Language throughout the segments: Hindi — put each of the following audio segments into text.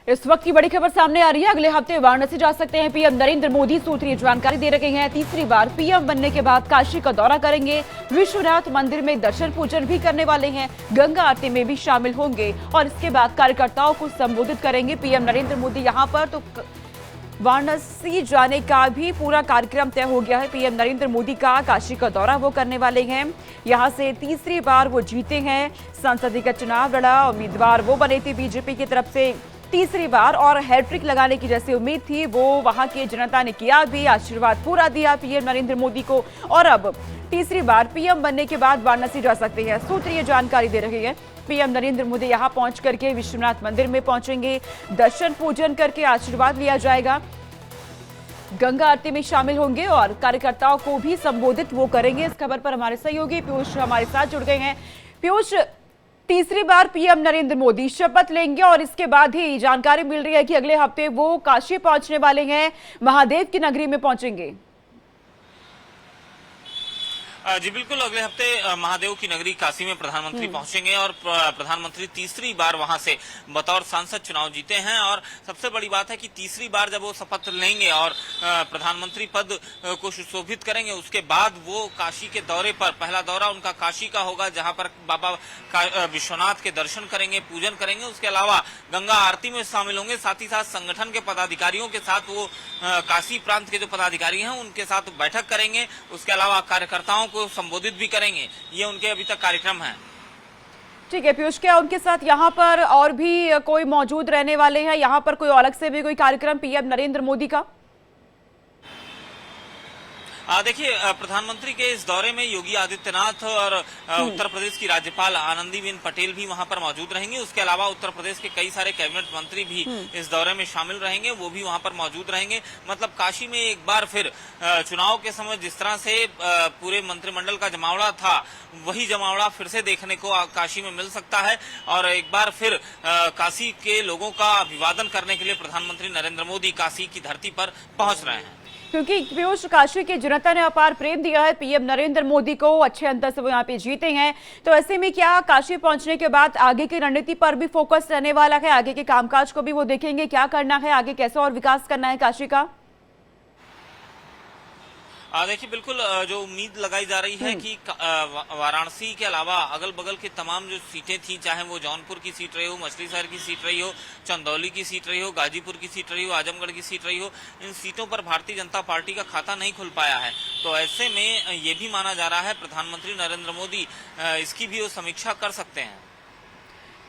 इस वक्त की बड़ी खबर सामने आ रही है। अगले हफ्ते वाराणसी जा सकते हैं पीएम नरेंद्र मोदी। सूत्रीय जानकारी दे रहे हैं तीसरी बार पीएम बनने के बाद काशी का दौरा करेंगे, विश्वनाथ मंदिर में दर्शन पूजन भी करने वाले हैं, गंगा आरती में भी शामिल होंगे और इसके बाद कार्यकर्ताओं को संबोधित करेंगे पीएम नरेंद्र मोदी। यहाँ पर तो वाराणसी जाने का भी पूरा कार्यक्रम तय हो गया है। पीएम नरेंद्र मोदी का काशी का दौरा वो करने वाले हैं। यहां से तीसरी बार वो जीते हैं, संसदीय का चुनाव लड़ा, उम्मीदवार वो बने थे बीजेपी की तरफ से तीसरी बार और हैट्रिक लगाने की जैसी उम्मीद थी वो वहां की जनता ने किया भी, आशीर्वाद पूरा दिया पीएम नरेंद्र मोदी को और अब तीसरी बार पीएम बनने के बाद वाराणसी जा सकते हैं। सूत्रीय जानकारी दे रहे हैं पीएम नरेंद्र मोदी यहां पहुंच करके विश्वनाथ मंदिर में पहुंचेंगे, दर्शन पूजन करके आशीर्वाद लिया जाएगा, गंगा आरती में शामिल होंगे और कार्यकर्ताओं को भी संबोधित वो करेंगे। इस खबर पर हमारे सहयोगी पीयूष हमारे साथ जुड़ गए हैं। पीयूष, तीसरी बार पीएम नरेंद्र मोदी शपथ लेंगे और इसके बाद ही जानकारी मिल रही है कि अगले हफ्ते वो काशी पहुंचने वाले हैं, महादेव की नगरी में पहुंचेंगे। जी बिल्कुल, अगले हफ्ते महादेव की नगरी काशी में प्रधानमंत्री पहुंचेंगे और प्रधानमंत्री तीसरी बार वहां से बतौर सांसद चुनाव जीते हैं और सबसे बड़ी बात है कि तीसरी बार जब वो शपथ लेंगे और प्रधानमंत्री पद को सुशोभित करेंगे उसके बाद वो काशी के दौरे पर, पहला दौरा उनका काशी का होगा जहां पर बाबा विश्वनाथ के दर्शन करेंगे, पूजन करेंगे। उसके अलावा गंगा आरती में शामिल होंगे, साथ ही साथ संगठन के पदाधिकारियों के साथ वो काशी प्रांत के जो पदाधिकारी हैं उनके साथ बैठक करेंगे। उसके अलावा कार्यकर्ताओं को संबोधित भी करेंगे। ये उनके अभी तक कार्यक्रम है। ठीक है पीयूष, क्या उनके साथ यहाँ पर और भी कोई मौजूद रहने वाले हैं? यहाँ पर कोई अलग से भी कोई कार्यक्रम पीएम नरेंद्र मोदी का? देखिए, प्रधानमंत्री के इस दौरे में योगी आदित्यनाथ और उत्तर प्रदेश की राज्यपाल आनंदीबेन पटेल भी वहां पर मौजूद रहेंगी। उसके अलावा उत्तर प्रदेश के कई सारे कैबिनेट मंत्री भी इस दौरे में शामिल रहेंगे, वो भी वहां पर मौजूद रहेंगे। मतलब काशी में एक बार फिर चुनाव के समय जिस तरह से पूरे मंत्रिमंडल का जमावड़ा था वही जमावड़ा फिर से देखने को काशी में मिल सकता है और एक बार फिर काशी के लोगों का अभिवादन करने के लिए प्रधानमंत्री नरेंद्र मोदी काशी की धरती पर पहुंच रहे हैं। क्योंकि पीयूष, काशी की जनता ने अपार प्रेम दिया है पीएम नरेंद्र मोदी को, अच्छे अंतर से वो यहाँ पे जीते हैं, तो ऐसे में क्या काशी पहुंचने के बाद आगे की रणनीति पर भी फोकस रहने वाला है? आगे के कामकाज को भी वो देखेंगे, क्या करना है आगे, कैसे और विकास करना है काशी का? देखिए बिल्कुल, जो उम्मीद लगाई जा रही है कि वाराणसी के अलावा अगल बगल के तमाम जो सीटें थी, चाहे वो जौनपुर की सीट रही हो, मछली शहर की सीट रही हो, चंदौली की सीट रही हो, गाजीपुर की सीट रही हो, आजमगढ़ की सीट रही हो, इन सीटों पर भारतीय जनता पार्टी का खाता नहीं खुल पाया है। तो ऐसे में ये भी माना जा रहा है प्रधानमंत्री नरेंद्र मोदी इसकी भी वो समीक्षा कर सकते हैं।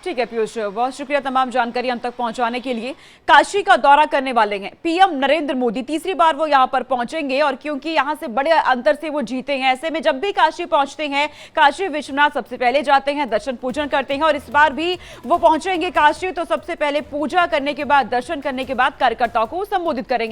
ठीक है पीयूष, बहुत शुक्रिया तमाम जानकारी हम तक पहुंचाने के लिए। काशी का दौरा करने वाले हैं पीएम नरेंद्र मोदी, तीसरी बार वो यहां पर पहुंचेंगे और क्योंकि यहां से बड़े अंतर से वो जीते हैं, ऐसे में जब भी काशी पहुंचते हैं काशी विश्वनाथ सबसे पहले जाते हैं, दर्शन पूजन करते हैं और इस बार भी वो पहुंचेंगे काशी तो सबसे पहले पूजा करने के बाद, दर्शन करने के बाद कार्यकर्ताओं को संबोधित करेंगे।